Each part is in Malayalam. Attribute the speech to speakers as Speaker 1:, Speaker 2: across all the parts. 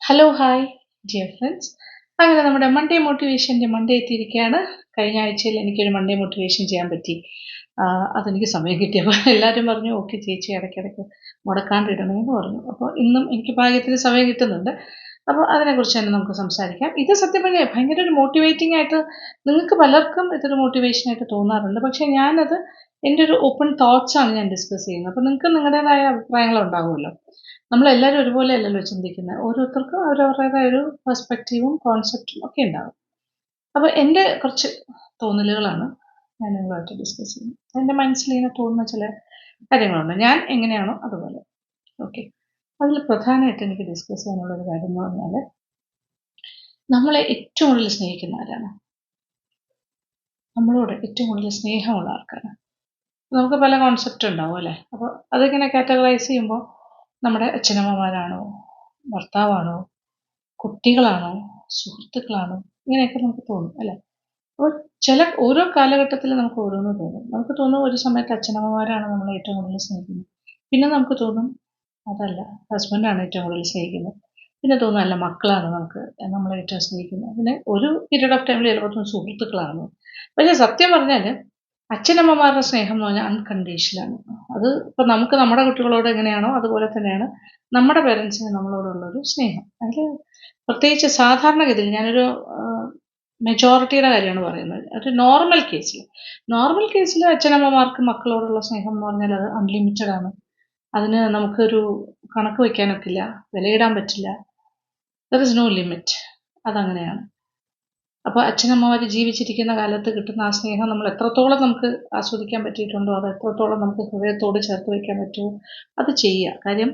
Speaker 1: Hello hi dear friends. അങ്ങനെ നമ്മുടെ മൺഡേ മോട്ടിവേഷൻ്റെ മൺഡേ എത്തിയിരിക്കുകയാണ്. കഴിഞ്ഞ ആഴ്ചയിൽ എനിക്കൊരു മൺഡേ മോട്ടിവേഷൻ ചെയ്യാൻ പറ്റി. അതെനിക്ക് സമയം കിട്ടിയപ്പോൾ എല്ലാവരും പറഞ്ഞു ഓക്കെ ചേച്ചി ഇടയ്ക്കിടയ്ക്ക് മുടക്കാണ്ട് ഇടണമെന്ന് പറഞ്ഞു. അപ്പോൾ ഇന്നും എനിക്ക് ഭാഗ്യത്തിന് സമയം കിട്ടുന്നുണ്ട്. അപ്പോൾ അതിനെക്കുറിച്ച് തന്നെ നമുക്ക് സംസാരിക്കാം. ഇത് സത്യം പറഞ്ഞാൽ ഭയങ്കര ഒരു മോട്ടിവേറ്റിംഗ് ആയിട്ട് നിങ്ങൾക്ക് പലർക്കും ഇതൊരു മോട്ടിവേഷനായിട്ട് തോന്നാറുണ്ട്. പക്ഷേ ഞാനത് എൻ്റെ ഒരു ഓപ്പൺ തോട്ട്സാണ് ഞാൻ ഡിസ്കസ് ചെയ്യുന്നത്. അപ്പോൾ നിങ്ങൾക്ക് നിങ്ങളുടേതായ അഭിപ്രായങ്ങളുണ്ടാവുമല്ലോ. നമ്മളെല്ലാവരും ഒരുപോലെ അല്ലല്ലോ ചിന്തിക്കുന്നത്. ഓരോരുത്തർക്കും അവരവരുടേതായ ഒരു പെർസ്പെക്റ്റീവും കോൺസെപ്റ്റും ഒക്കെ ഉണ്ടാകും. അപ്പോൾ എൻ്റെ കുറച്ച് തോന്നലുകളാണ് ഞാൻ നിങ്ങളുമായിട്ട് ഡിസ്കസ് ചെയ്യുന്നത്. എൻ്റെ മനസ്സിലിങ്ങനെ തോന്നുന്ന ചില കാര്യങ്ങളുണ്ട്. ഞാൻ എങ്ങനെയാണോ അതുപോലെ. ഓക്കെ. അതിൽ പ്രധാനമായിട്ട് എനിക്ക് ഡിസ്കസ് ചെയ്യാനുള്ളൊരു കാര്യം എന്ന് പറഞ്ഞാൽ, നമ്മളെ ഏറ്റവും കൂടുതൽ സ്നേഹിക്കുന്ന ആരാണ്? നമ്മളോട് ഏറ്റവും കൂടുതൽ സ്നേഹമുള്ള ആൾക്കാരാണ്. നമുക്ക് പല കോൺസെപ്റ്റ് ഉണ്ടാവും അല്ലേ? അപ്പോൾ അതിങ്ങനെ കാറ്റഗറൈസ് ചെയ്യുമ്പോൾ നമ്മുടെ അച്ഛനമ്മമാരാണോ, ഭർത്താവാണോ, കുട്ടികളാണോ, സുഹൃത്തുക്കളാണോ, ഇങ്ങനെയൊക്കെ നമുക്ക് തോന്നും അല്ലേ? അപ്പോൾ ഓരോ കാലഘട്ടത്തിൽ നമുക്ക് ഓരോന്ന് തോന്നും. നമുക്ക് തോന്നും ഒരു സമയത്ത് അച്ഛനമ്മമാരാണ് നമ്മളെ ഏറ്റവും കൂടുതൽ സ്നേഹിക്കുന്നത്. പിന്നെ നമുക്ക് തോന്നും അതല്ല, ഹസ്ബൻഡാണ് ഏറ്റവും കൂടുതൽ സ്നേഹിക്കുന്നത്. പിന്നെ തോന്നും അല്ല, മക്കളാണ് നമ്മളെ ഏറ്റവും സ്നേഹിക്കുന്നത്. പിന്നെ ഒരു പീരീഡ് ഓഫ് ടൈമിൽ ചിലപ്പോൾ തോന്നും സുഹൃത്തുക്കളാണ്. പക്ഷേ സത്യം പറഞ്ഞാൽ അച്ഛനമ്മമാരുടെ സ്നേഹം എന്ന് പറഞ്ഞാൽ അൺകണ്ടീഷണലാണ്. അത് ഇപ്പം നമുക്ക് നമ്മുടെ കുട്ടികളോട് എങ്ങനെയാണോ അതുപോലെ തന്നെയാണ് നമ്മുടെ പേരൻസിന് നമ്മളോടുള്ളൊരു സ്നേഹം. അതിൽ പ്രത്യേകിച്ച് സാധാരണഗതിയിൽ ഞാനൊരു മെജോറിറ്റിയുടെ കാര്യമാണ് പറയുന്നത്. ഒരു നോർമൽ കേസിൽ അച്ഛനമ്മമാർക്ക് മക്കളോടുള്ള സ്നേഹം എന്ന് പറഞ്ഞാൽ അത് അൺലിമിറ്റഡ് ആണ്. അതിന് നമുക്കൊരു കണക്ക് വയ്ക്കാനൊക്കില്ല, വിലയിടാൻ പറ്റില്ല. There is no limit. അതങ്ങനെയാണ്. അപ്പോൾ അച്ഛനമ്മമാർ ജീവിച്ചിരിക്കുന്ന കാലത്ത് കിട്ടുന്ന ആ സ്നേഹം നമ്മൾ എത്രത്തോളം നമുക്ക് ആസ്വദിക്കാൻ പറ്റിയിട്ടുണ്ടോ, അത് എത്രത്തോളം നമുക്ക് ഹൃദയത്തോട് ചേർത്ത് വയ്ക്കാൻ പറ്റുമോ അത് ചെയ്യുക. കാര്യം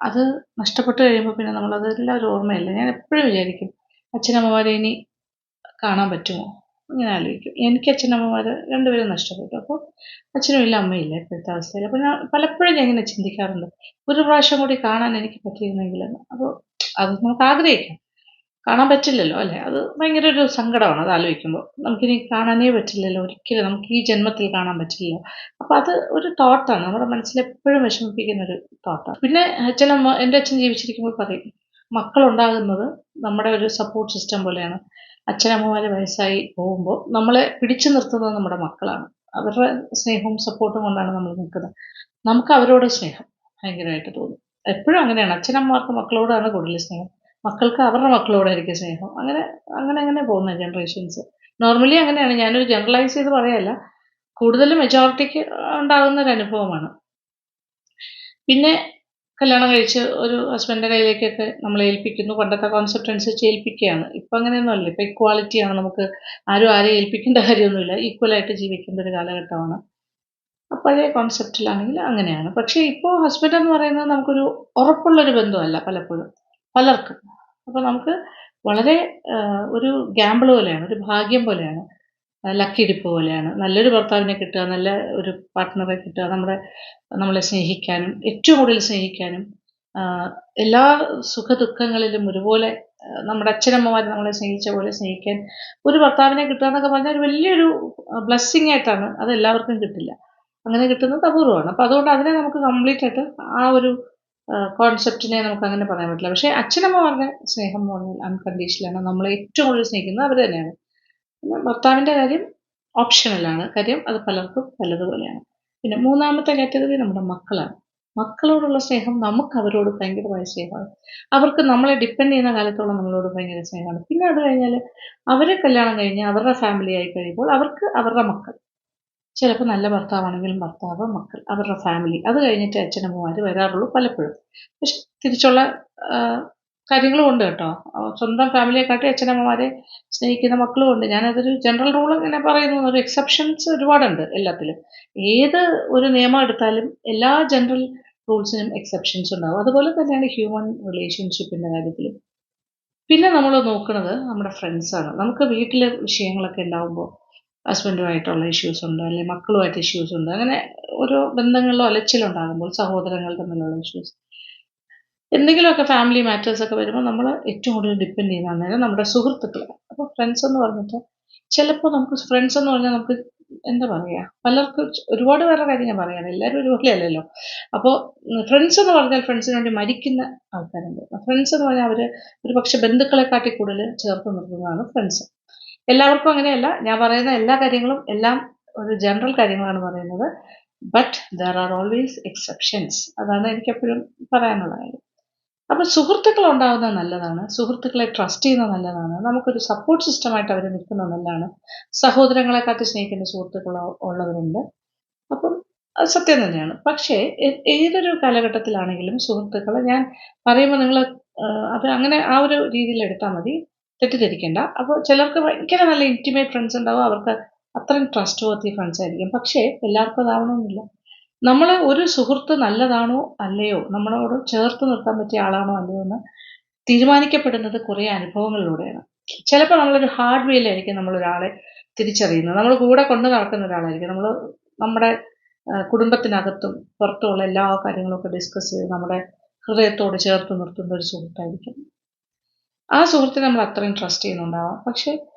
Speaker 1: അത് നഷ്ടപ്പെട്ട് കഴിയുമ്പോൾ പിന്നെ നമ്മളതെല്ലാം ഒരു ഓർമ്മയില്ല. ഞാൻ എപ്പോഴും വിചാരിക്കും അച്ഛനമ്മമാരെ ഇനി കാണാൻ പറ്റുമോ, ഇങ്ങനെ ആലോചിക്കും. എനിക്ക് അച്ഛനമ്മമാർ രണ്ടുപേരും നഷ്ടപ്പെട്ടു. അപ്പോൾ അച്ഛനും ഇല്ല അമ്മയില്ല ഇപ്പോഴത്തെ അവസ്ഥയിൽ. അപ്പോൾ ഞാൻ പലപ്പോഴും ഞാൻ ഇങ്ങനെ ചിന്തിക്കാറുണ്ട്, ഒരു പ്രാവശ്യം കൂടി കാണാൻ എനിക്ക് പറ്റിയിരുന്നെങ്കിലെന്ന്. അപ്പോൾ അത് നമുക്ക് ആഗ്രഹിക്കാം, കാണാൻ പറ്റില്ലല്ലോ അല്ലേ? അത് ഭയങ്കര ഒരു സങ്കടമാണ് അത് ആലോചിക്കുമ്പോൾ. നമുക്കിനി കാണാനേ പറ്റില്ലല്ലോ, ഒരിക്കലും നമുക്ക് ഈ ജന്മത്തിൽ കാണാൻ പറ്റില്ലല്ലോ. അപ്പോൾ അത് ഒരു തോട്ടാണ്, നമ്മുടെ മനസ്സിൽ എപ്പോഴും വിഷമിപ്പിക്കുന്ന ഒരു തോട്ടാണ്. പിന്നെ എൻ്റെ അച്ഛൻ ജീവിച്ചിരിക്കുമ്പോൾ പറയും, മക്കളുണ്ടാകുന്നത് നമ്മുടെ ഒരു സപ്പോർട്ട് സിസ്റ്റം പോലെയാണ്. അച്ഛനമ്മമാർ വയസ്സായി പോകുമ്പോൾ നമ്മളെ പിടിച്ചു നിർത്തുന്നത് നമ്മുടെ മക്കളാണ്. അവരുടെ സ്നേഹവും സപ്പോർട്ടും കൊണ്ടാണ് നമ്മൾ നിൽക്കുന്നത്. നമുക്ക് അവരോട് സ്നേഹം ഭയങ്കരമായിട്ട് തോന്നും. എപ്പോഴും അങ്ങനെയാണ്. അച്ഛനമ്മമാർക്ക് മക്കളോടാണ് കൂടുതൽ സ്നേഹം, മക്കൾക്ക് അവരുടെ മക്കളോടായിരിക്കും സ്നേഹം. അങ്ങനെ അങ്ങനെ അങ്ങനെ പോകുന്ന ജനറേഷൻസ് നോർമലി അങ്ങനെയാണ്. ഞാനൊരു ജനറലൈസ് ചെയ്ത് പറയല്ല, കൂടുതലും മെജോറിറ്റിക്ക് ഉണ്ടാകുന്ന ഒരു അനുഭവമാണ്. പിന്നെ കല്യാണം കഴിച്ച് ഒരു ഹസ്ബൻഡിൻ്റെ കയ്യിലേക്കൊക്കെ നമ്മളെ ഏൽപ്പിക്കുന്നു. പണ്ടത്തെ കോൺസെപ്റ്റ് അനുസരിച്ച് ഏൽപ്പിക്കുകയാണ്. ഇപ്പം അങ്ങനെയൊന്നും അല്ല. ഇപ്പം ഇക്വാളിറ്റിയാണ്. നമുക്ക് ആരെയും ഏൽപ്പിക്കേണ്ട കാര്യമൊന്നുമില്ല. ഈക്വലായിട്ട് ജീവിക്കേണ്ട ഒരു കാലഘട്ടമാണ്. പഴയ കോൺസെപ്റ്റിലാണെങ്കിൽ അങ്ങനെയാണ്. പക്ഷേ ഇപ്പോൾ ഹസ്ബൻഡ് എന്ന് പറയുന്നത് നമുക്കൊരു ഉറപ്പുള്ളൊരു ബന്ധമല്ല പലപ്പോഴും പലർക്കും. അപ്പോൾ നമുക്ക് വളരെ ഒരു ഗാമ്പിൾ പോലെയാണ്, ഒരു ഭാഗ്യം പോലെയാണ്, ലക്കി ഡിപ്പ് പോലെയാണ്. നല്ലൊരു ഭർത്താവിനെ കിട്ടുക, നല്ല ഒരു പാർട്ട്ണറെ കിട്ടുക, നമ്മളെ സ്നേഹിക്കാനും ഏറ്റവും കൂടുതൽ സ്നേഹിക്കാനും എല്ലാ സുഖദുഃഖങ്ങളിലും ഒരുപോലെ നമ്മുടെ അച്ഛനമ്മമാർ നമ്മളെ സ്നേഹിച്ച പോലെ സ്നേഹിക്കാൻ ഒരു ഭർത്താവിനെ കിട്ടുക എന്നൊക്കെ പറഞ്ഞാൽ ഒരു വലിയൊരു ബ്ലെസ്സിങ് ആയിട്ടാണ്. അത് എല്ലാവർക്കും കിട്ടില്ല. അങ്ങനെ കിട്ടുന്നത് അപൂർവമാണ്. അപ്പോൾ അതുകൊണ്ട് അതിനെ നമുക്ക് കംപ്ലീറ്റ് ആയിട്ട് ആ ഒരു കോൺസെപ്റ്റിനെ നമുക്ക് അങ്ങനെ പറയാൻ പറ്റില്ല. പക്ഷേ അച്ഛനമ്മമാരുടെ സ്നേഹം എന്ന് പറഞ്ഞാൽ അൺകണ്ടീഷണലാണ്. നമ്മളെ ഏറ്റവും കൂടുതൽ സ്നേഹിക്കുന്നത് അവർ തന്നെയാണ്. പിന്നെ ഭർത്താവിൻ്റെ കാര്യം ഓപ്ഷണലാണ്. കാര്യം അത് പലർക്കും പലതുപോലെയാണ്. പിന്നെ മൂന്നാമത്തെ കാറ്റഗറി നമ്മുടെ മക്കളാണ്. മക്കളോടുള്ള സ്നേഹം നമുക്ക് അവരോട് ഭയങ്കരമായ സ്നേഹമാണ്. അവർക്ക് നമ്മളെ ഡിപ്പെൻഡ് ചെയ്യുന്ന കാലത്തോളം നമ്മളോട് ഭയങ്കര സ്നേഹമാണ്. പിന്നെ അത് കഴിഞ്ഞാൽ അവരെ കല്യാണം കഴിഞ്ഞ് അവരുടെ ഫാമിലി ആയി കഴിയുമ്പോൾ അവർക്ക് അവരുടെ മക്കൾ, ചിലപ്പോൾ നല്ല ഭർത്താവാണെങ്കിലും ഭർത്താവ്, മക്കൾ, അവരുടെ ഫാമിലി, അത് കഴിഞ്ഞിട്ട് അച്ഛനമ്മമാർ വരാറുള്ളൂ പലപ്പോഴും. പക്ഷെ തിരിച്ചുള്ള കാര്യങ്ങളും ഉണ്ട് കേട്ടോ. സ്വന്തം ഫാമിലിയെക്കാട്ടി അച്ഛനമ്മമാരെ സ്നേഹിക്കുന്ന മക്കളും ഉണ്ട്. ഞാനതൊരു ജനറൽ റൂൾ ഇങ്ങനെ പറയുന്നു. ഒരു എക്സെപ്ഷൻസ് ഒരുപാടുണ്ട് എല്ലാത്തിലും. ഏത് ഒരു നിയമം എടുത്താലും എല്ലാ ജനറൽ റൂൾസിനും എക്സെപ്ഷൻസ് ഉണ്ടാകും. അതുപോലെ തന്നെയാണ് ഹ്യൂമൻ റിലേഷൻഷിപ്പിൻ്റെ കാര്യത്തിലും. പിന്നെ നമ്മൾ നോക്കുന്നത് നമ്മുടെ ഫ്രണ്ട്സാണ്. നമുക്ക് വീട്ടിലെ വിഷയങ്ങളൊക്കെ ഉണ്ടാകുമ്പോൾ ഹസ്ബൻഡുമായിട്ടുള്ള ഇഷ്യൂസ് ഉണ്ട്, അല്ലെങ്കിൽ മക്കളുമായിട്ട് ഇഷ്യൂസ് ഉണ്ട്, അങ്ങനെ ഓരോ ബന്ധങ്ങളിലോ അലച്ചിലുണ്ടാകുമ്പോൾ സഹോദരങ്ങൾ തമ്മിലുള്ള ഇഷ്യൂസ്, എന്തെങ്കിലുമൊക്കെ ഫാമിലി മാറ്റേഴ്സൊക്കെ വരുമ്പോൾ നമ്മൾ ഏറ്റവും കൂടുതൽ ഡിപ്പെൻഡ് ചെയ്യുന്ന അന്നേരം നമ്മുടെ സുഹൃത്തുക്കളാണ്. അപ്പോൾ ഫ്രണ്ട്സ് എന്ന് പറഞ്ഞിട്ട് ചിലപ്പോൾ നമുക്ക് ഫ്രണ്ട്സ് എന്ന് പറഞ്ഞാൽ നമുക്ക് എന്താ പറയുക, പലർക്കും ഒരുപാട് പേരുടെ കാര്യം ഞാൻ പറയുകയാണ്, എല്ലാവരും ഒരുപോലെയല്ലല്ലോ. അപ്പോൾ ഫ്രണ്ട്സ് എന്ന് പറഞ്ഞാൽ ഫ്രണ്ട്സിന് വേണ്ടി മരിക്കുന്ന ആൾക്കാരുണ്ട്. ഫ്രണ്ട്സ് എന്ന് പറഞ്ഞാൽ അവർ ഒരു പക്ഷെ ബന്ധുക്കളെക്കാട്ടി കൂടുതൽ ചേർത്ത് നിർത്തുന്നതാണ് ഫ്രണ്ട്സ്. എല്ലാവർക്കും അങ്ങനെയല്ല. ഞാൻ പറയുന്ന എല്ലാ കാര്യങ്ങളും എല്ലാം ഒരു ജനറൽ കാര്യങ്ങളാണ് പറയുന്നത്. But there are always exceptions. അതാണ് എനിക്കെപ്പോഴും പറയാനുള്ള കാര്യം. അപ്പോൾ സുഹൃത്തുക്കൾ ഉണ്ടാവുന്നത് നല്ലതാണ്. സുഹൃത്തുക്കളെ ട്രസ്റ്റ് ചെയ്യുന്നത് നല്ലതാണ്. നമുക്കൊരു സപ്പോർട്ട് സിസ്റ്റമായിട്ട് അവർ നിൽക്കുന്നത് നല്ലതാണ്. സഹോദരങ്ങളെക്കാട്ടി സ്നേഹിക്കുന്ന സുഹൃത്തുക്കൾ ഉള്ളവരുണ്ട്. അപ്പം അത് സത്യം തന്നെയാണ്. പക്ഷേ ഏതൊരു കാലഘട്ടത്തിലാണെങ്കിലും സുഹൃത്തുക്കളെ ഞാൻ പറയുമ്പോൾ നിങ്ങൾ അത് അങ്ങനെ ആ ഒരു രീതിയിൽ എടുത്താൽ മതി. തെറ്റിദ്ധരിക്കേണ്ട. അപ്പോൾ ചിലർക്ക് ഭയങ്കര നല്ല ഇന്റിമേറ്റ് ഫ്രണ്ട്സ് ഉണ്ടാവും. അവർക്ക് അത്രയും ട്രസ്റ്റ് വർത്തി ഫ്രണ്ട്സ് ആയിരിക്കും. പക്ഷേ എല്ലാവർക്കും അതാവണമെന്നില്ല. നമ്മൾ ഒരു സുഹൃത്ത് നല്ലതാണോ അല്ലയോ, നമ്മളോട് ചേർത്ത് നിർത്താൻ പറ്റിയ ആളാണോ അല്ലയോ എന്ന് തീരുമാനിക്കപ്പെടുന്നത് കുറേ അനുഭവങ്ങളിലൂടെയാണ്. ചിലപ്പോൾ നമ്മളൊരു ഹാർഡ് വേയിലായിരിക്കും നമ്മളൊരാളെ തിരിച്ചറിയുന്നത്. നമ്മൾ കൂടെ കൊണ്ട് നടക്കുന്ന ഒരാളായിരിക്കും. നമ്മൾ നമ്മുടെ കുടുംബത്തിനകത്തും പുറത്തുമുള്ള എല്ലാ കാര്യങ്ങളൊക്കെ ഡിസ്കസ് ചെയ്ത് നമ്മുടെ ഹൃദയത്തോട് ചേർത്ത് നിർത്തുന്ന ഒരു സുഹൃത്തായിരിക്കും. ആ സുഹൃത്തിനെ നമ്മൾ അത്രയും ട്രസ്റ്റ് ചെയ്യുന്നുണ്ടാവാം. പക്ഷേ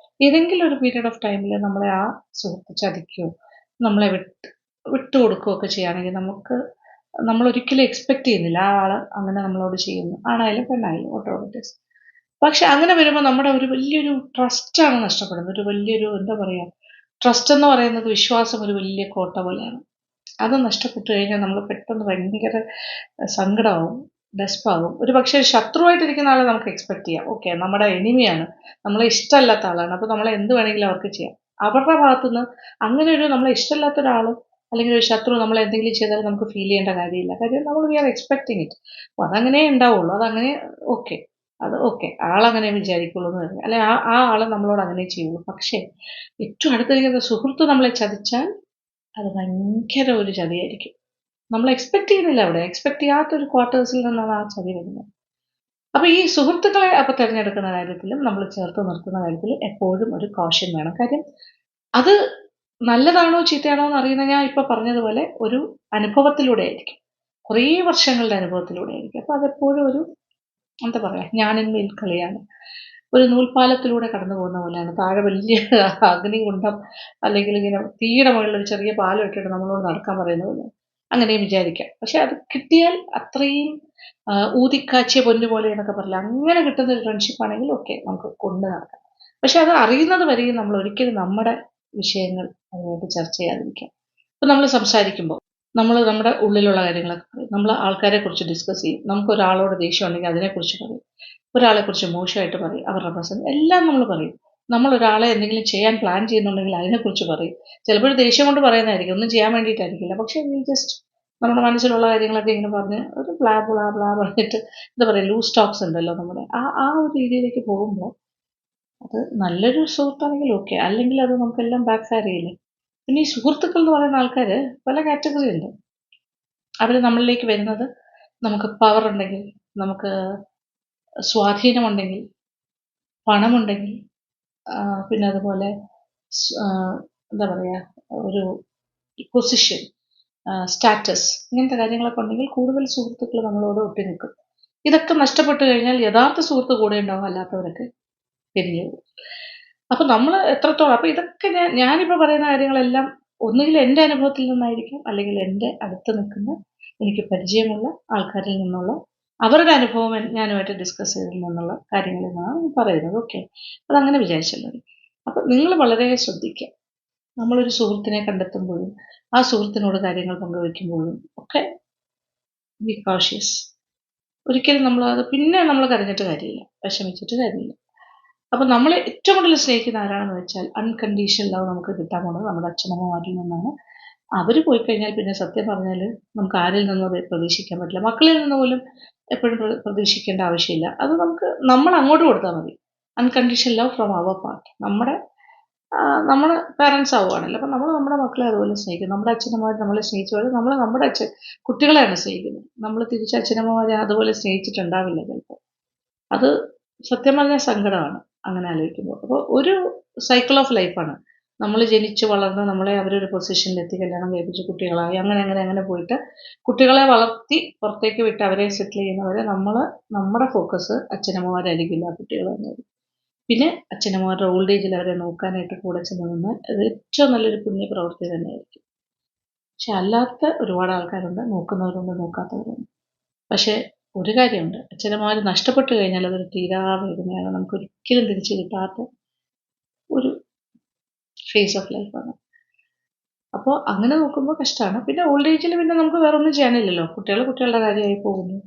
Speaker 1: ഏതെങ്കിലും ഒരു പീരീഡ് ഓഫ് ടൈമിൽ നമ്മളെ ആ സുഹൃത്ത് ചതിക്കുകയോ നമ്മളെ വിട്ടുകൊടുക്കുകയോ ഒക്കെ ചെയ്യുകയാണെങ്കിൽ നമ്മൾ ഒരിക്കലും എക്സ്പെക്ട് ചെയ്യുന്നില്ല ആ ആൾ അങ്ങനെ നമ്മളോട് ചെയ്യുന്നു. ആണായാലും പെണ്ണായാലും ഓട്ടോമാറ്റിക്സ്. പക്ഷെ അങ്ങനെ വരുമ്പോൾ നമ്മുടെ ഒരു വലിയൊരു ട്രസ്റ്റാണ് നഷ്ടപ്പെടുന്നത്. ഒരു വലിയൊരു എന്താ പറയുക, ട്രസ്റ്റ് എന്ന് പറയുന്നത് വിശ്വാസം ഒരു വലിയ കോട്ട പോലെയാണ്. അത് നഷ്ടപ്പെട്ടു കഴിഞ്ഞാൽ നമ്മൾ പെട്ടെന്ന് ഭയങ്കര സങ്കടമാവും, ഡെസ്പാവും. ഒരു പക്ഷേ ശത്രുവായിട്ടിരിക്കുന്ന ആളെ നമുക്ക് എക്സ്പെക്ട് ചെയ്യാം. ഓക്കെ, നമ്മുടെ എനിമിയാണ്, നമ്മളെ ഇഷ്ടമല്ലാത്ത ആളാണ്, അപ്പോൾ നമ്മളെ എന്ത് വേണമെങ്കിലും അവർക്ക് ചെയ്യാം. അവരുടെ ഭാഗത്തുനിന്ന് അങ്ങനെ ഒരു നമ്മളെ ഇഷ്ടമല്ലാത്ത ഒരാൾ അല്ലെങ്കിൽ ഒരു ശത്രു നമ്മളെ എന്തെങ്കിലും ചെയ്താൽ നമുക്ക് ഫീൽ ചെയ്യേണ്ട കാര്യമില്ല. കാര്യം നമ്മൾ വി ആർ എക്സ്പെക്ടിങ് ഇറ്റ്. അപ്പോൾ അതങ്ങനെ ഉണ്ടാവുള്ളൂ. അതങ്ങനെ ഓക്കെ, അത് ഓക്കെ, ആളങ്ങനെ വിചാരിക്കുള്ളൂ എന്ന് പറഞ്ഞു, അല്ലെ ആ ആൾ നമ്മളോട് അങ്ങനെ ചെയ്യുള്ളൂ. പക്ഷേ ഏറ്റവും അടുത്തിരിക്കുന്ന സുഹൃത്ത് നമ്മളെ ചതിച്ചാൽ അത് ഭയങ്കര ഒരു ചതിയായിരിക്കും. നമ്മൾ എക്സ്പെക്ട് ചെയ്യുന്നില്ല, അവിടെ എക്സ്പെക്ട് ചെയ്യാത്തൊരു ക്വാർട്ടേഴ്സിൽ നിന്നാണ് ആ ചതി വരുന്നത്. അപ്പോൾ ഈ സുഹൃത്തുക്കളെ അപ്പോൾ തിരഞ്ഞെടുക്കുന്ന കാര്യത്തിലും നമ്മൾ ചേർത്ത് നിർത്തുന്ന കാര്യത്തിൽ എപ്പോഴും ഒരു കോഷൻ വേണം. കാര്യം അത് നല്ലതാണോ ചീത്തയാണോ എന്ന് അറിയുന്നത് ഞാൻ ഇപ്പോൾ പറഞ്ഞതുപോലെ ഒരു അനുഭവത്തിലൂടെ ആയിരിക്കും, കുറേ വർഷങ്ങളുടെ അനുഭവത്തിലൂടെ ആയിരിക്കും. അപ്പോൾ അതെപ്പോഴും ഒരു എന്താ പറയുക, ഞാനിന്മേൽ കളിയാണ്. ഒരു നൂൽപ്പാലത്തിലൂടെ കടന്നു പോകുന്ന പോലെയാണ്. താഴെ വലിയ അഗ്നികുണ്ഡം അല്ലെങ്കിൽ ഇങ്ങനെ തീയുടെ മുകളിൽ ഒരു ചെറിയ പാലം ഇട്ടിട്ട് നമ്മളോട് നടക്കാൻ പറയുന്ന പോലെ അങ്ങനെയും വിചാരിക്കാം. പക്ഷെ അത് കിട്ടിയാൽ അത്രയും ഊതിക്കാച്ചിയ പൊന്നു പോലെ എന്നൊക്കെ പറയില്ല, അങ്ങനെ കിട്ടുന്ന ഒരു ഫ്രണ്ട്ഷിപ്പ് ആണെങ്കിൽ ഓക്കെ, നമുക്ക് കൊണ്ട് നടക്കാം. പക്ഷെ അത് അറിയുന്നത് വരെയും നമ്മൾ ഒരിക്കലും നമ്മുടെ വിഷയങ്ങൾ അതിനായിട്ട് ചർച്ച ചെയ്യാതിരിക്കാം. ഇപ്പം നമ്മൾ സംസാരിക്കുമ്പോൾ നമ്മൾ നമ്മുടെ ഉള്ളിലുള്ള കാര്യങ്ങളൊക്കെ പറയും. നമ്മൾ ആൾക്കാരെ കുറിച്ച് ഡിസ്കസ് ചെയ്യും. നമുക്ക് ഒരാളോട് ദേഷ്യം ഉണ്ടെങ്കിൽ അതിനെക്കുറിച്ച് പറയും. ഒരാളെ കുറിച്ച് മോശമായിട്ട് പറയും, അവരുടെ പ്രസംഗം എല്ലാം നമ്മൾ പറയും. നമ്മൾ ഒരാളെ എന്തെങ്കിലും ചെയ്യാൻ പ്ലാൻ ചെയ്യുന്നുണ്ടെങ്കിൽ അതിനെക്കുറിച്ച് പറയും. ചിലപ്പോൾ ദേഷ്യം കൊണ്ട് പറയുന്നതായിരിക്കും, ഒന്നും ചെയ്യാൻ വേണ്ടിയിട്ടായിരിക്കില്ല. പക്ഷേ ജസ്റ്റ് നമ്മുടെ മനസ്സിലുള്ള കാര്യങ്ങളൊക്കെ ഇങ്ങനെ പറഞ്ഞ് ഒരു ബ്ലാ ബ്ലാ ബ്ലാ പറഞ്ഞിട്ട് എന്താ പറയുക, ലൂസ് ടോക്സ് ഉണ്ടല്ലോ നമ്മുടെ ആ ഒരു രീതിയിലേക്ക് പോകുമ്പോൾ അത് നല്ലൊരു സുഹൃത്താണെങ്കിൽ ഓക്കെ, അല്ലെങ്കിൽ അത് നമുക്കെല്ലാം ബാക്ക് ഫയർ ചെയ്യില്ലേ. പിന്നെ ഈ സുഹൃത്തുക്കൾ എന്ന് പറയുന്ന ആൾക്കാർ പല കാറ്റഗറി ഉണ്ട്. അവർ നമ്മളിലേക്ക് വരുന്നത് നമുക്ക് പവർ ഉണ്ടെങ്കിൽ, നമുക്ക് സ്വാധീനമുണ്ടെങ്കിൽ, പണമുണ്ടെങ്കിൽ, പിന്നെ അതുപോലെ എന്താ പറയുക, ഒരു പൊസിഷൻ, സ്റ്റാറ്റസ്, ഇങ്ങനത്തെ കാര്യങ്ങളൊക്കെ ഉണ്ടെങ്കിൽ കൂടുതൽ സുഹൃത്തുക്കൾ നമ്മളോട് ഒട്ടി നിൽക്കും. ഇതൊക്കെ നഷ്ടപ്പെട്ടു കഴിഞ്ഞാൽ യഥാർത്ഥ സുഹൃത്ത് കൂടെ ഉണ്ടാവും, അല്ലാത്തവരൊക്കെ പിരിഞ്ഞു പോകും. അപ്പം നമ്മൾ എത്രത്തോളം, അപ്പം ഇതൊക്കെ ഞാനിപ്പോൾ പറയുന്ന കാര്യങ്ങളെല്ലാം ഒന്നുകിൽ എൻ്റെ അനുഭവത്തിൽ നിന്നായിരിക്കും, അല്ലെങ്കിൽ എൻ്റെ അടുത്ത് നിൽക്കുന്ന എനിക്ക് പരിചയമുള്ള ആൾക്കാരിൽ നിന്നുള്ള അവരുടെ അനുഭവം ഞാനുമായിട്ട് ഡിസ്കസ് ചെയ്തതിൽ നിന്നുള്ള കാര്യങ്ങളിൽ നിന്നാണ് പറയുന്നത്. ഓക്കെ, അതങ്ങനെ വിചാരിച്ചല്ലോ. അപ്പം നിങ്ങൾ വളരെ ശ്രദ്ധിക്കുക. നമ്മളൊരു സുഹൃത്തിനെ കണ്ടെത്തുമ്പോഴും ആ സുഹൃത്തിനോട് കാര്യങ്ങൾ പങ്കുവയ്ക്കുമ്പോഴും ഒക്കെ ബി കോഷ്യസ്. ഒരിക്കലും നമ്മളത് പിന്നെ നമ്മൾ കരഞ്ഞിട്ട് കാര്യമില്ല, വിഷമിച്ചിട്ട് കാര്യമില്ല. അപ്പം നമ്മൾ ഏറ്റവും കൂടുതൽ സ്നേഹിക്കുന്ന ആരാണെന്ന് വെച്ചാൽ അൺകണ്ടീഷണൽ ലവ് നമുക്ക് കിട്ടാൻ പോകുന്നത് നമ്മുടെ അച്ഛനമ്മമാരിൽ നിന്നാണ്. അവർ പോയി കഴിഞ്ഞാൽ പിന്നെ സത്യം പറഞ്ഞാൽ നമുക്ക് ആരിൽ നിന്നും പ്രതീക്ഷിക്കാൻ പറ്റില്ല. മക്കളിൽ നിന്ന് പോലും എപ്പോഴും പ്രതീക്ഷിക്കേണ്ട ആവശ്യമില്ല. അത് നമ്മൾ അങ്ങോട്ട് കൊടുത്താൽ മതി. Unconditional love from our part. നമ്മൾ പാരൻസ് ആവുകയാണല്ലോ, അപ്പം നമ്മൾ നമ്മുടെ മക്കളെ അതുപോലെ സ്നേഹിക്കും. നമ്മുടെ അച്ഛനമ്മമാർ നമ്മളെ സ്നേഹിച്ച പോലെ നമ്മൾ നമ്മുടെ കുട്ടികളെയാണ് സ്നേഹിക്കുന്നത്. നമ്മൾ തിരിച്ച് അച്ഛനമ്മമാരെ അതുപോലെ സ്നേഹിച്ചിട്ടുണ്ടാവില്ല ചിലപ്പോൾ. അത് സത്യം പറഞ്ഞാൽ സങ്കടമാണ് അങ്ങനെ ആലോചിക്കുമ്പോൾ. അപ്പോൾ ഒരു സൈക്കിൾ ഓഫ് ലൈഫാണ്. നമ്മൾ ജനിച്ച് വളർന്ന് നമ്മളെ അവരൊരു പൊസിഷനിലെത്തി കല്യാണം കഴിപ്പിച്ച് കുട്ടികളായി അങ്ങനെ അങ്ങനെ അങ്ങനെ പോയിട്ട് കുട്ടികളെ വളർത്തി പുറത്തേക്ക് വിട്ട് അവരെ സെറ്റിൽ ചെയ്യുന്നവരെ നമ്മുടെ ഫോക്കസ് അച്ഛനമ്മമാരായിരിക്കില്ല, കുട്ടികൾ തന്നെയായിരിക്കും. പിന്നെ അച്ഛനമ്മമാരുടെ ഓൾഡ് ഏജിൽ അവരെ നോക്കാനായിട്ട് കൂടെ ചെന്ന് നിന്ന് അത് ഏറ്റവും നല്ലൊരു പുണ്യപ്രവൃത്തി തന്നെയായിരിക്കും. പക്ഷെ അല്ലാത്ത ഒരുപാട് ആൾക്കാരുണ്ട്, നോക്കുന്നവരുണ്ട്, നോക്കാത്തവരുണ്ട്. പക്ഷേ ഒരു കാര്യമുണ്ട്, അച്ഛനമ്മമാർ നഷ്ടപ്പെട്ടു കഴിഞ്ഞാൽ അതൊരു തീരാ വേദനയാണ്, നമുക്കൊരിക്കലും തിരിച്ചു കിട്ടാത്ത ഒരു ഫേസ് ഓഫ് ലൈഫാണ്. അപ്പോൾ അങ്ങനെ നോക്കുമ്പോൾ കഷ്ടമാണ്. പിന്നെ ഓൾഡ് ഏജിൽ പിന്നെ നമുക്ക് വേറെ ഒന്നും ചെയ്യാനില്ലല്ലോ, കുട്ടികൾ കുട്ടികളുടെ കാര്യമായി പോകുന്നു.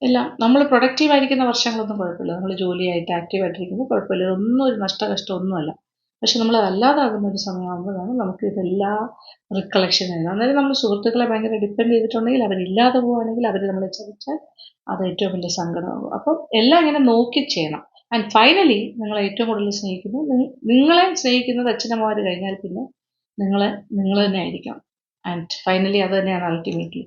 Speaker 1: എല്ലാം നമ്മൾ പ്രൊഡക്റ്റീവ് ആയിരിക്കുന്ന വർഷങ്ങളൊന്നും കുഴപ്പമില്ല, നമ്മൾ ജോലിയായിട്ട് ആക്റ്റീവായിട്ടിരിക്കുമ്പോൾ കുഴപ്പമില്ല, ഇതൊന്നും ഒരു നഷ്ടകഷ്ടമൊന്നുമല്ല. പക്ഷെ നമ്മൾ അല്ലാതാകുന്ന ഒരു സമയമാകുമ്പോഴാണ് നമുക്ക് ഇതെല്ലാം റിക്കളക്ഷൻ വരുന്നത്. അന്നേരം നമ്മൾ സുഹൃത്തുക്കളെ ഭയങ്കര ഡിപ്പെൻഡ് ചെയ്തിട്ടുണ്ടെങ്കിൽ, അവരില്ലാതെ പോവുകയാണെങ്കിൽ, അവർ നമ്മളെ ചതിച്ചാൽ അത് ഏറ്റവും വലിയ സങ്കടമാകും. അപ്പം എല്ലാം ഇങ്ങനെ നോക്കി ചെയ്യണം. ആൻഡ് ഫൈനലി നിങ്ങളെ ഏറ്റവും കൂടുതൽ സ്നേഹിക്കുന്നത്, നിങ്ങളെ സ്നേഹിക്കുന്നത് അച്ഛനമ്മമാർ കഴിഞ്ഞാൽ പിന്നെ നിങ്ങൾ തന്നെ ആയിരിക്കണം. ആൻഡ് ഫൈനലി അത് തന്നെയാണ് അൾട്ടിമേറ്റ്ലി.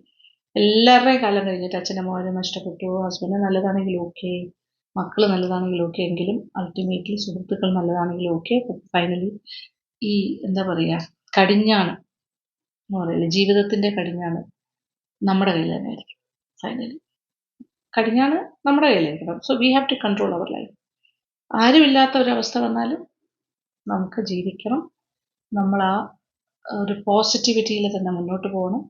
Speaker 1: എല്ലാവരുടെയും കാലം കഴിഞ്ഞിട്ട് അച്ഛനമ്മമാരെ നഷ്ടപ്പെട്ടു, ഹസ്ബൻഡ് നല്ലതാണെങ്കിലും ഓക്കെ, മക്കൾ നല്ലതാണെങ്കിലും ഓക്കെ, എങ്കിലും അൾട്ടിമേറ്റ്ലി സുഹൃത്തുക്കൾ നല്ലതാണെങ്കിലും ഓക്കെ, ഫൈനലി ഈ എന്താ പറയുക, കടിഞ്ഞാണ് എന്ന് പറയില്ല, ജീവിതത്തിൻ്റെ കടിഞ്ഞാണ് നമ്മുടെ കയ്യിൽ തന്നെ ആയിരിക്കും. ഫൈനലി കടിഞ്ഞാണ് നമ്മുടെ കയ്യിലായിരിക്കണം. So we have to control our life. ആരുമില്ലാത്ത ഒരവസ്ഥ വന്നാലും നമുക്ക് ജീവിക്കണം, നമ്മൾ ആ ഒരു പോസിറ്റിവിറ്റിയിൽ തന്നെ മുന്നോട്ട് പോകണം.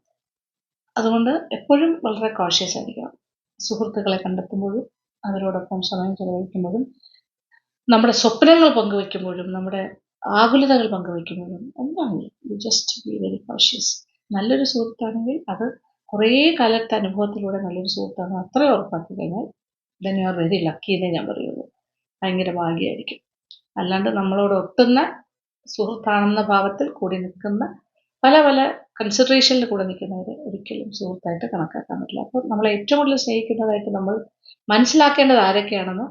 Speaker 1: അതുകൊണ്ട് എപ്പോഴും വളരെ കോഷ്യസ് ആയിരിക്കണം. സുഹൃത്തുക്കളെ കണ്ടെത്തുമ്പോഴും, അവരോടൊപ്പം സമയം ചെലവഴിക്കുമ്പോഴും, നമ്മുടെ സ്വപ്നങ്ങൾ പങ്കുവയ്ക്കുമ്പോഴും, നമ്മുടെ ആകുലതകൾ പങ്കുവയ്ക്കുമ്പോഴും എന്താണെങ്കിലും you just be very cautious. നല്ലൊരു സുഹൃത്താണെങ്കിൽ അത് കുറേ കാലത്തെ അനുഭവത്തിലൂടെ നല്ലൊരു സുഹൃത്താണ് അത്രയും ഉറപ്പാക്കി കഴിഞ്ഞാൽ then you are very lucky എന്നേ ഞാൻ പറയുള്ളൂ. ഭയങ്കര ഭാഗ്യമായിരിക്കും. അല്ലാണ്ട് നമ്മളോട് ഒട്ടുന്ന സുഹൃത്താണെന്ന ഭാവത്തിൽ കൂടി നിൽക്കുന്ന പല പല കൺസിഡറേഷനിൽ കൂടെ നിൽക്കുന്നവരെ ഒരിക്കലും സുഹൃത്തായിട്ട് കണക്കാക്കാൻ പറ്റില്ല. അപ്പോൾ നമ്മളെ ഏറ്റവും കൂടുതൽ സ്നേഹിക്കുന്നതായിട്ട് നമ്മൾ മനസ്സിലാക്കേണ്ടത് ആരൊക്കെയാണെന്ന്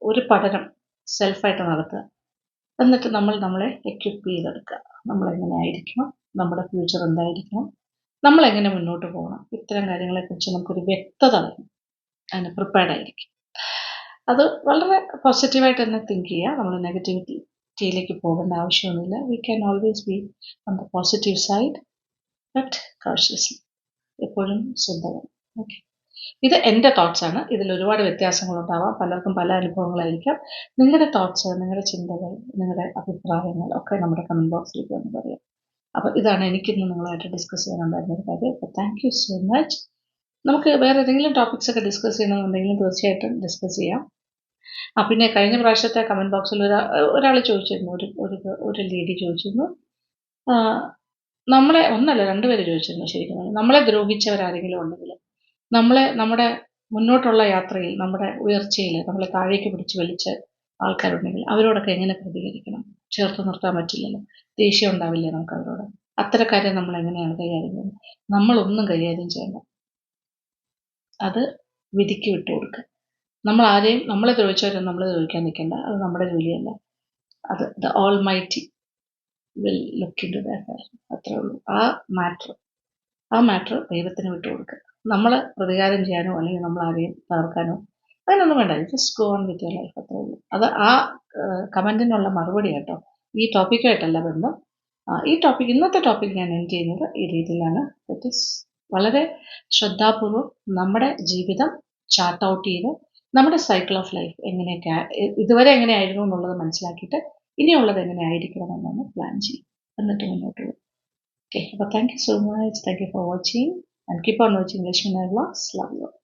Speaker 1: ഒരു പഠനം സെൽഫായിട്ട് നടത്തുക. എന്നിട്ട് നമ്മളെ എക്വിപ്പ് ചെയ്തെടുക്കുക. നമ്മളെങ്ങനെ ആയിരിക്കണം, നമ്മുടെ ഫ്യൂച്ചർ എന്തായിരിക്കണം, നമ്മളെങ്ങനെ മുന്നോട്ട് പോകണം, ഇത്തരം കാര്യങ്ങളെക്കുറിച്ച് നമുക്കൊരു വ്യക്തത വേണം. അതിന് പ്രിപ്പയർഡ് ആയിരിക്കും. അത് വളരെ പോസിറ്റീവായിട്ട് തന്നെ തിങ്ക് ചെയ്യുക. നമ്മൾ നെഗറ്റിവിറ്റിയിലേക്ക് പോകേണ്ട ആവശ്യമൊന്നുമില്ല. We can always be on the positive side, but cautiously, എപ്പോഴും ശ്രദ്ധ. ഓക്കെ, ഇത് എൻ്റെ തോട്ട്സാണ്. ഇതിൽ ഒരുപാട് വ്യത്യാസങ്ങളുണ്ടാവാം, പലർക്കും പല അനുഭവങ്ങളായിരിക്കാം. നിങ്ങളുടെ തോട്ട്സ്, നിങ്ങളുടെ ചിന്തകൾ, നിങ്ങളുടെ അഭിപ്രായങ്ങൾ ഒക്കെ നമ്മുടെ കമൻറ്റ് ബോക്സിലേക്ക് വന്ന് പറയാം. അപ്പോൾ ഇതാണ് എനിക്കിന്ന് നിങ്ങളായിട്ട് ഡിസ്കസ് ചെയ്യാനുണ്ടായിരുന്ന ഒരു കാര്യം. അപ്പോൾ താങ്ക് യു സോ മച്ച്. നമുക്ക് വേറെ ഏതെങ്കിലും ടോപ്പിക്സ് ഒക്കെ ഡിസ്കസ് ചെയ്യണമെന്നുണ്ടെങ്കിലും തീർച്ചയായിട്ടും ഡിസ്കസ് ചെയ്യാം. പിന്നെ കഴിഞ്ഞ പ്രാവശ്യത്തെ കമൻറ്റ് ബോക്സിൽ ഒരാൾ ചോദിച്ചിരുന്നു, ഒരു ലേഡി ചോദിച്ചിരുന്നു, നമ്മളെ ഒന്നല്ല രണ്ടുപേര് ചോദിച്ചിരുന്നു ശരിക്കും, നമ്മളെ ദ്രോഹിച്ചവരാരെങ്കിലും ഉണ്ടെങ്കിൽ, നമ്മുടെ മുന്നോട്ടുള്ള യാത്രയിൽ, നമ്മുടെ ഉയർച്ചയിൽ നമ്മളെ താഴേക്ക് പിടിച്ച് വലിച്ച ആൾക്കാരുണ്ടെങ്കിൽ അവരോടൊക്കെ എങ്ങനെ പ്രതികരിക്കണം? ചേർത്ത് നിർത്താൻ പറ്റില്ലല്ലോ, ദേഷ്യം ഉണ്ടാവില്ലേ നമുക്ക് അവരോട്? അത്തരക്കാരെ നമ്മൾ എങ്ങനെയാണ് കൈകാര്യം ചെയ്യുന്നത്? നമ്മളൊന്നും കൈകാര്യം ചെയ്യണ്ട, അത് വിധിക്ക് വിട്ടുകൊടുക്കുക. നമ്മളെ ദ്രോഹിച്ചവരും നമ്മൾ ദ്രോഹിക്കാൻ നിൽക്കേണ്ട, അത് നമ്മുടെ ജോലിയല്ല. അത് the almighty will look into the affair. അത്രേ ഉള്ളൂ. ആ മാറ്റർ ദൈവത്തിന് വിട്ടുകൊടുക്കുക. നമ്മൾ പ്രതികാരം ചെയ്യാനോ അല്ലെങ്കിൽ നമ്മൾ ആരെയും തകർക്കാനോ അതിനൊന്നും വേണ്ട. Just go on with your life, അത്രേ ഉള്ളൂ. അത് ആ കമൻറ്റിനുള്ള മറുപടി കേട്ടോ, ഈ ടോപ്പിക്കായിട്ടല്ല ബന്ധം. ഇന്നത്തെ ടോപ്പിക് ഞാൻ എൻഡ് ചെയ്യുന്നത് ഈ രീതിയിലാണ്. ദറ്റ് ഈസ് വളരെ ശ്രദ്ധാപൂർവം നമ്മുടെ ജീവിതം ചാർട്ട് ഔട്ട് ചെയ്ത് നമ്മുടെ സൈക്കിൾ ഓഫ് ലൈഫ് എങ്ങനെയൊക്കെ ഇതുവരെ എങ്ങനെയായിരുന്നു എന്നുള്ളത് മനസ്സിലാക്കിയിട്ട് ഇനിയുള്ളത് എങ്ങനെ ആയിരിക്കണം എന്നൊന്ന് പ്ലാൻ ചെയ്യും, എന്നിട്ട് മുന്നോട്ട് പോകും. Okay, but thank you so much. Thank you for watching and keep on watching Lakshmi Nair Vlogs. Love you all.